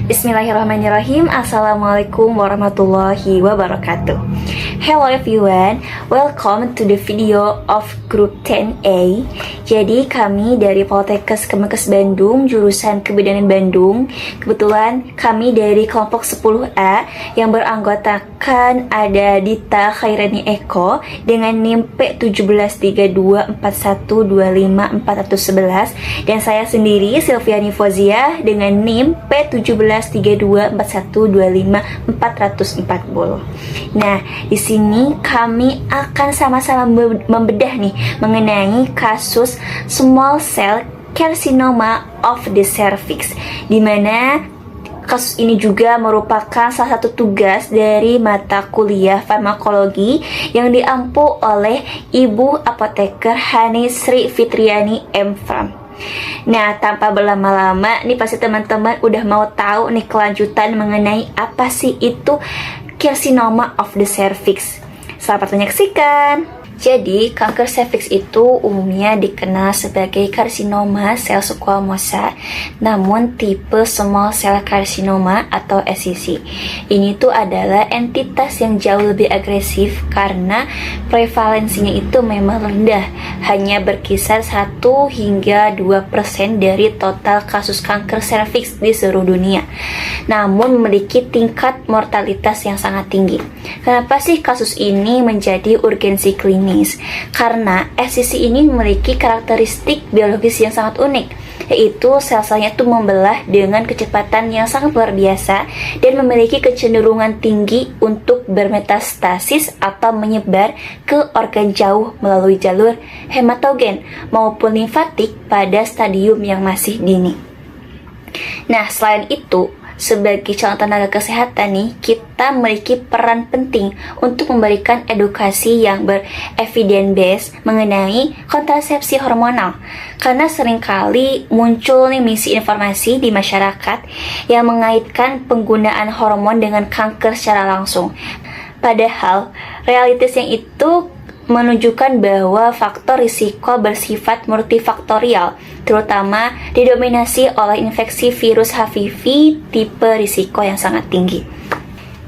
Bismillahirrahmanirrahim. Assalamualaikum warahmatullahi wabarakatuh. Hello everyone, welcome to the video of Group 10A. Jadi kami dari Poltekkes Kemenkes Bandung, jurusan Kebidanan Bandung. Kebetulan kami dari kelompok 10A yang beranggotakan ada Dita Khairani Eko dengan NIM P17324125411 dan saya sendiri Silviani Fauziah dengan NIM P17324125440. Nah, di sini kami akan sama-sama membedah nih mengenai kasus small cell carcinoma of the cervix, di mana kasus ini juga merupakan salah satu tugas dari mata kuliah farmakologi yang diampu oleh Ibu Apoteker Hani Sri Fitriani M.Pharm. Nah, tanpa berlama-lama, nih pasti teman-teman udah mau tahu nih kelanjutan mengenai apa sih itu carcinoma of the cervix. Selamat menyaksikan. Jadi, kanker serviks itu umumnya dikenal sebagai karsinoma sel squamosa, namun tipe small cell carcinoma atau SCC. Ini tuh adalah entitas yang jauh lebih agresif karena prevalensinya itu memang rendah, hanya berkisar 1 hingga 2% dari total kasus kanker serviks di seluruh dunia. Namun memiliki tingkat mortalitas yang sangat tinggi. Kenapa sih kasus ini menjadi urgensi klinis? Karena SCC ini memiliki karakteristik biologis yang sangat unik, yaitu sel-selnya itu membelah dengan kecepatan yang sangat luar biasa dan memiliki kecenderungan tinggi untuk bermetastasis atau menyebar ke organ jauh melalui jalur hematogen maupun limfatik pada stadium yang masih dini. Nah, selain itu, sebagai calon tenaga kesehatan nih, kita memiliki peran penting untuk memberikan edukasi yang ber-evidence based mengenai kontrasepsi hormonal. Karena seringkali muncul nih misi informasi di masyarakat yang mengaitkan penggunaan hormon dengan kanker secara langsung. Padahal, realitas yang itu menunjukkan bahwa faktor risiko bersifat multifaktorial, terutama didominasi oleh infeksi virus HPV tipe risiko yang sangat tinggi.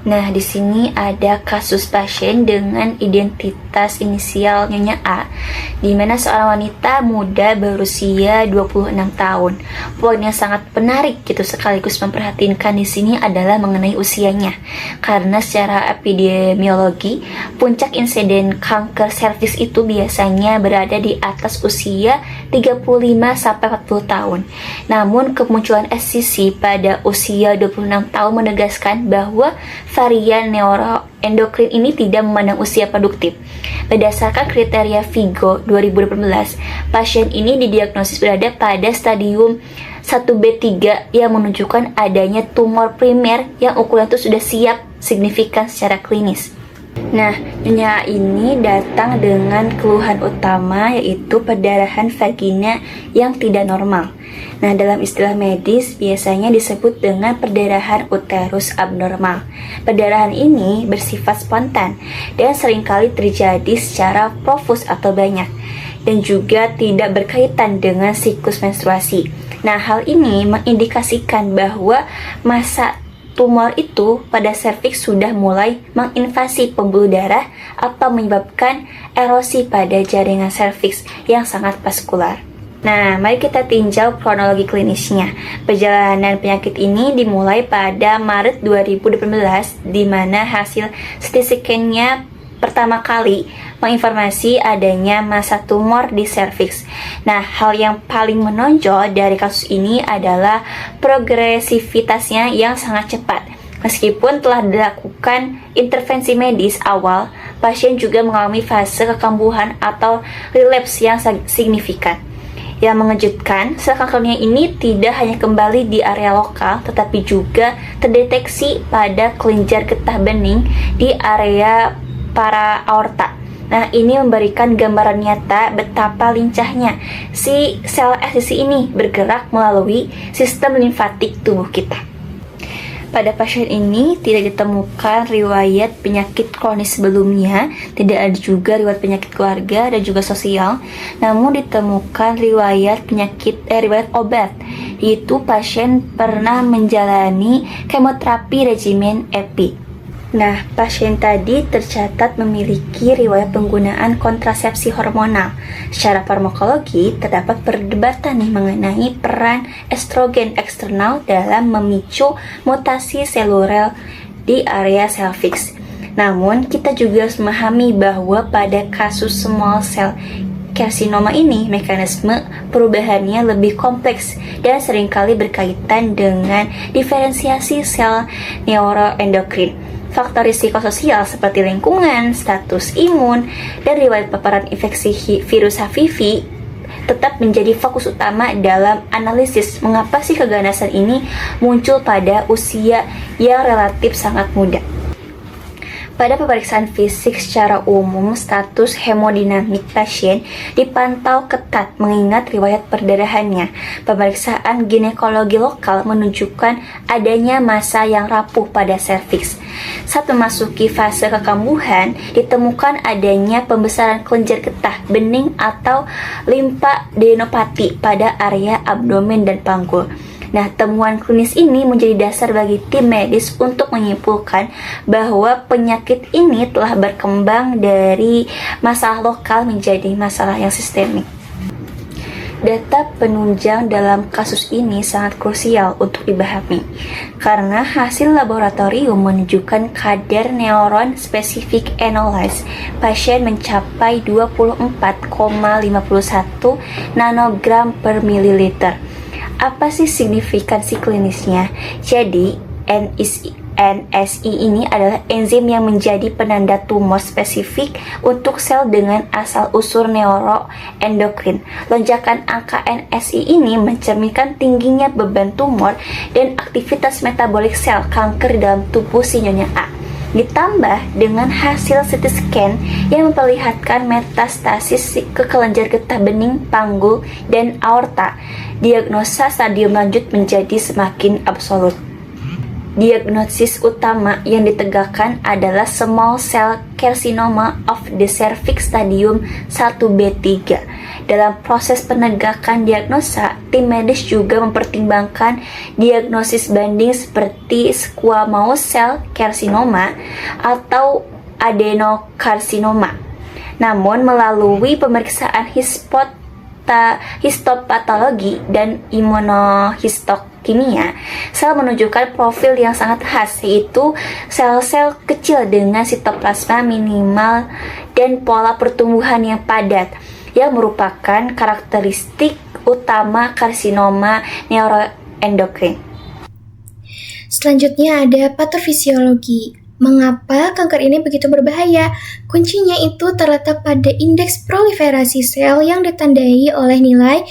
Nah, di sini ada kasus pasien dengan identitas inisial Nyonya A, di mana seorang wanita muda berusia 26 tahun. Poin yang sangat menarik gitu sekaligus memperhatikan di sini adalah mengenai usianya. Karena secara epidemiologi, puncak insiden kanker serviks itu biasanya berada di atas usia 35 sampai 40 tahun. Namun kemunculan SCC pada usia 26 tahun menegaskan bahwa varian neuroendokrin ini tidak memandang usia produktif. Berdasarkan kriteria Vigo 2018, pasien ini didiagnosis berada pada stadium 1B3 yang menunjukkan adanya tumor primer yang ukuran itu sudah siap signifikan secara klinis. Nah, Nyonya ini datang dengan keluhan utama yaitu perdarahan vagina yang tidak normal. Nah, dalam istilah medis biasanya disebut dengan perdarahan uterus abnormal. Perdarahan ini bersifat spontan dan seringkali terjadi secara profus atau banyak dan juga tidak berkaitan dengan siklus menstruasi. Nah, hal ini mengindikasikan bahwa masa tumor itu pada serviks sudah mulai menginvasi pembuluh darah atau menyebabkan erosi pada jaringan serviks yang sangat vaskular. Nah, mari kita tinjau kronologi klinisnya. Perjalanan penyakit ini dimulai pada Maret 2018, di mana hasil CT scan-nya pertama kali menginformasi adanya massa tumor di serviks. Nah, hal yang paling menonjol dari kasus ini adalah progresivitasnya yang sangat cepat. Meskipun telah dilakukan intervensi medis awal, pasien juga mengalami fase kekambuhan atau relapse yang signifikan. Yang mengejutkan, sel kankernya ini tidak hanya kembali di area lokal, tetapi juga terdeteksi pada kelenjar getah bening di area para aorta. Nah, ini memberikan gambaran nyata betapa lincahnya si sel SCC ini bergerak melalui sistem limfatik tubuh kita. Pada pasien ini tidak ditemukan riwayat penyakit kronis sebelumnya, tidak ada juga riwayat penyakit keluarga dan juga sosial. Namun ditemukan riwayat riwayat obat, yaitu pasien pernah menjalani kemoterapi regimen EPI. Nah, pasien tadi tercatat memiliki riwayat penggunaan kontrasepsi hormonal. Secara farmakologi, terdapat perdebatan mengenai peran estrogen eksternal dalam memicu mutasi seluler di area serviks. Namun, kita juga harus memahami bahwa pada kasus small cell karsinoma ini, mekanisme perubahannya lebih kompleks dan seringkali berkaitan dengan diferensiasi sel neuroendokrin. Faktor risiko sosial seperti lingkungan, status imun, dan riwayat paparan infeksi virus HPV tetap menjadi fokus utama dalam analisis mengapa sih keganasan ini muncul pada usia yang relatif sangat muda. Pada pemeriksaan fisik secara umum, status hemodinamik pasien dipantau ketat mengingat riwayat perdarahannya. Pemeriksaan ginekologi lokal menunjukkan adanya massa yang rapuh pada serviks. Saat memasuki fase kekambuhan, ditemukan adanya pembesaran kelenjar getah bening atau limfadenopati pada area abdomen dan panggul. Nah, temuan klinis ini menjadi dasar bagi tim medis untuk menyimpulkan bahwa penyakit ini telah berkembang dari masalah lokal menjadi masalah yang sistemik. Data penunjang dalam kasus ini sangat krusial untuk dipahami, karena hasil laboratorium menunjukkan kadar neuron spesifik anolyze pasien mencapai 24,51 nanogram per mililiter. Apa sih signifikansi klinisnya? Jadi, NSI ini adalah enzim yang menjadi penanda tumor spesifik untuk sel dengan asal-usul neuroendokrin. Lonjakan angka NSI ini mencerminkan tingginya beban tumor dan aktivitas metabolik sel kanker dalam tubuh si Nyonya A. Ditambah dengan hasil CT scan yang memperlihatkan metastasis ke kelenjar getah bening, panggul, dan aorta, diagnosa stadium lanjut menjadi semakin absolut. Diagnosis utama yang ditegakkan adalah small cell carcinoma of the cervix stadium 1B3. Dalam proses penegakan diagnosa, tim medis juga mempertimbangkan diagnosis banding seperti squamous cell carcinoma atau adenokarsinoma. Namun melalui pemeriksaan histopatologi dan imunohistokimia, sel menunjukkan profil yang sangat khas, yaitu sel-sel kecil dengan sitoplasma minimal dan pola pertumbuhan yang padat, yang merupakan karakteristik utama karsinoma neuroendokrin. Selanjutnya ada patofisiologi. Mengapa kanker ini begitu berbahaya? Kuncinya itu terletak pada indeks proliferasi sel yang ditandai oleh nilai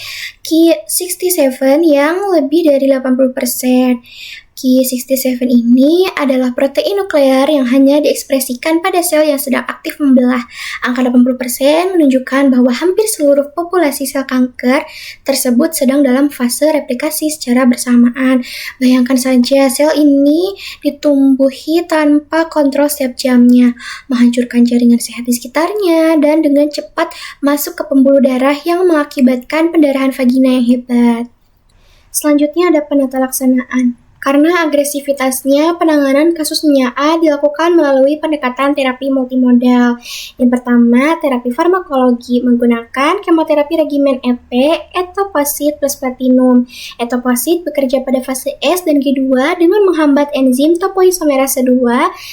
Ki67 yang lebih dari 80%. Ki67 ini adalah protein nuklear yang hanya diekspresikan pada sel yang sedang aktif membelah. Angka 80% menunjukkan bahwa hampir seluruh populasi sel kanker tersebut sedang dalam fase replikasi secara bersamaan. Bayangkan saja sel ini ditumbuhi tanpa kontrol setiap jamnya, menghancurkan jaringan sehat di sekitarnya, dan dengan cepat masuk ke pembuluh darah yang mengakibatkan pendarahan vagina yang hebat. Selanjutnya ada penata laksanaan. Karena agresivitasnya, penanganan kasus Nyonya A dilakukan melalui pendekatan terapi multimodal. Yang pertama, terapi farmakologi menggunakan kemoterapi regimen EP, etoposide plus platinum. Etoposide bekerja pada fase S dan G2 dengan menghambat enzim topoisomerase 2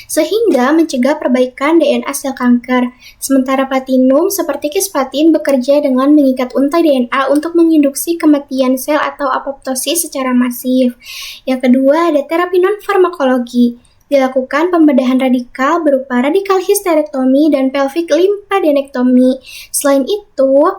sehingga mencegah perbaikan DNA sel kanker. Sementara platinum seperti kisplatin bekerja dengan mengikat untai DNA untuk menginduksi kematian sel atau apoptosis secara masif. Yang kedua, ada terapi non-farmakologi. Dilakukan pembedahan radikal berupa radikal histerektomi dan pelvic lymphadenektomi. Selain itu,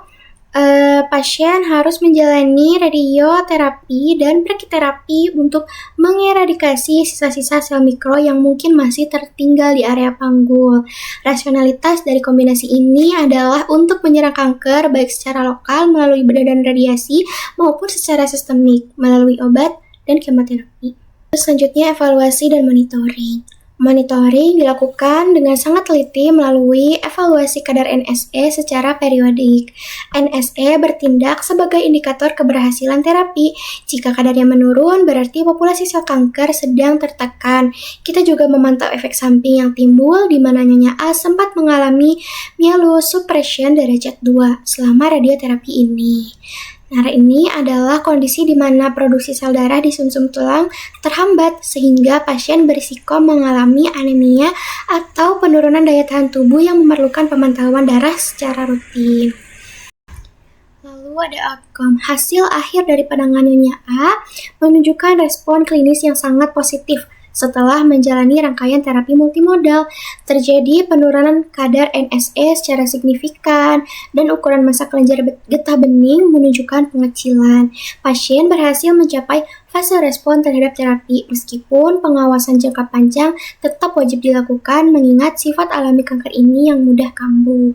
pasien harus menjalani radioterapi dan brachyterapi untuk mengeradikasi sisa-sisa sel mikro yang mungkin masih tertinggal di area panggul. Rasionalitas dari kombinasi ini adalah untuk menyerang kanker baik secara lokal melalui bedah dan radiasi maupun secara sistemik melalui obat dan kemoterapi. Selanjutnya, evaluasi dan monitoring. Monitoring dilakukan dengan sangat teliti melalui evaluasi kadar NSE secara periodik. NSE bertindak sebagai indikator keberhasilan terapi. Jika kadarnya menurun, berarti populasi sel kanker sedang tertekan. Kita juga memantau efek samping yang timbul di mana Nyonya A sempat mengalami myelosuppression derajat 2 selama radioterapi ini. Nah, ini adalah kondisi di mana produksi sel darah di sumsum tulang terhambat sehingga pasien berisiko mengalami anemia atau penurunan daya tahan tubuh yang memerlukan pemantauan darah secara rutin. Lalu ada outcome. Hasil akhir dari penanganan Nyonya A menunjukkan respon klinis yang sangat positif. Setelah menjalani rangkaian terapi multimodal, terjadi penurunan kadar NSE secara signifikan dan ukuran massa kelenjar getah bening menunjukkan pengecilan. Pasien berhasil mencapai fase respon terhadap terapi, meskipun pengawasan jangka panjang tetap wajib dilakukan mengingat sifat alami kanker ini yang mudah kambuh.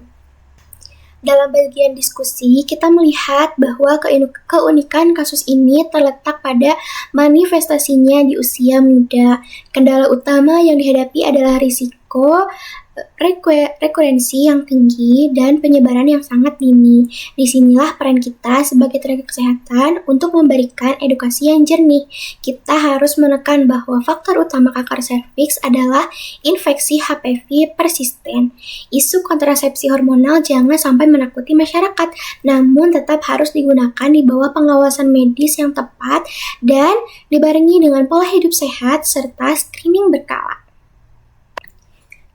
Dalam bagian diskusi, kita melihat bahwa keunikan kasus ini terletak pada manifestasinya di usia muda. Kendala utama yang dihadapi adalah risiko rekurensi yang tinggi dan penyebaran yang sangat dini. Disinilah peran kita sebagai tenaga kesehatan untuk memberikan edukasi yang jernih. Kita harus menekan bahwa faktor utama kanker serviks adalah infeksi HPV persisten. Isu kontrasepsi hormonal jangan sampai menakuti masyarakat, namun tetap harus digunakan di bawah pengawasan medis yang tepat dan dibarengi dengan pola hidup sehat serta screening berkala.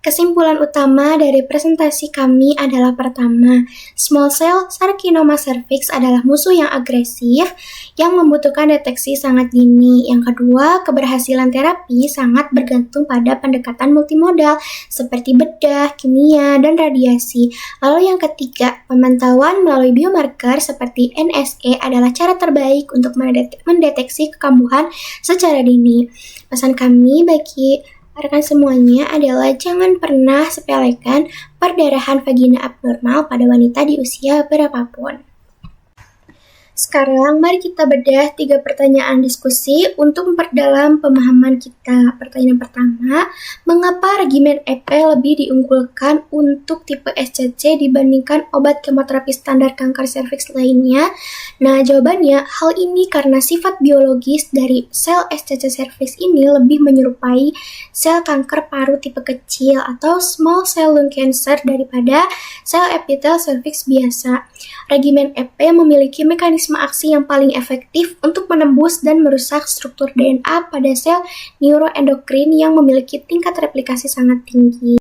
Kesimpulan utama dari presentasi kami adalah pertama, small cell carcinoma cervix adalah musuh yang agresif yang membutuhkan deteksi sangat dini. Yang kedua, keberhasilan terapi sangat bergantung pada pendekatan multimodal seperti bedah, kimia, dan radiasi. Lalu yang ketiga, pemantauan melalui biomarker seperti NSE adalah cara terbaik untuk mendeteksi kekambuhan secara dini. Pesan kami bagi rekan semuanya adalah jangan pernah sepelekan perdarahan vagina abnormal pada wanita di usia berapapun. Sekarang mari kita bedah 3 pertanyaan diskusi untuk memperdalam pemahaman kita. Pertanyaan pertama, mengapa regimen EP lebih diunggulkan untuk tipe SCC dibandingkan obat kemoterapi standar kanker serviks lainnya? Nah, jawabannya hal ini karena sifat biologis dari sel SCC serviks ini lebih menyerupai sel kanker paru tipe kecil atau small cell lung cancer daripada sel epitel serviks biasa. Regimen EP memiliki mekanisme aksi yang paling efektif untuk menembus dan merusak struktur DNA pada sel neuroendokrin yang memiliki tingkat replikasi sangat tinggi.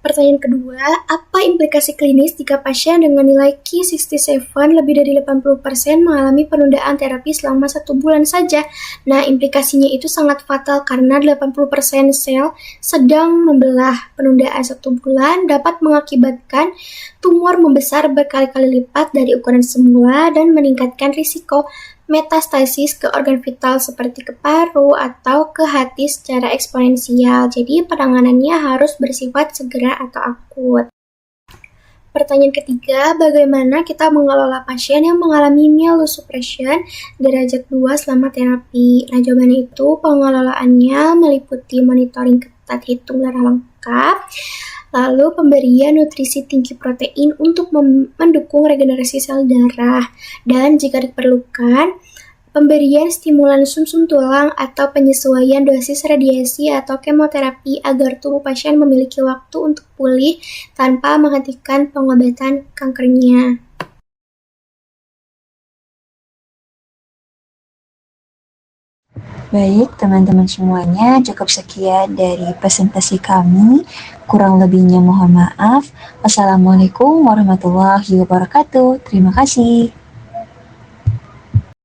Pertanyaan kedua, apa implikasi klinis jika pasien dengan nilai Ki67 lebih dari 80% mengalami penundaan terapi selama 1 bulan saja? Nah, implikasinya itu sangat fatal karena 80% sel sedang membelah. Penundaan 1 bulan dapat mengakibatkan tumor membesar berkali-kali lipat dari ukuran semula dan meningkatkan risiko metastasis ke organ vital seperti ke paru atau ke hati secara eksponensial. Jadi penanganannya harus bersifat segera atau akut. Pertanyaan ketiga, bagaimana kita mengelola pasien yang mengalami myelosuppression derajat 2 selama terapi? Nah, jawabannya itu pengelolaannya meliputi monitoring ketat hitung darah lengkap, lalu pemberian nutrisi tinggi protein untuk mendukung regenerasi sel darah, dan jika diperlukan, pemberian stimulan sumsum tulang atau penyesuaian dosis radiasi atau kemoterapi agar tubuh pasien memiliki waktu untuk pulih tanpa menghentikan pengobatan kankernya. Baik, teman-teman semuanya, cukup sekian dari presentasi kami. Kurang lebihnya mohon maaf. Wassalamualaikum warahmatullahi wabarakatuh. Terima kasih.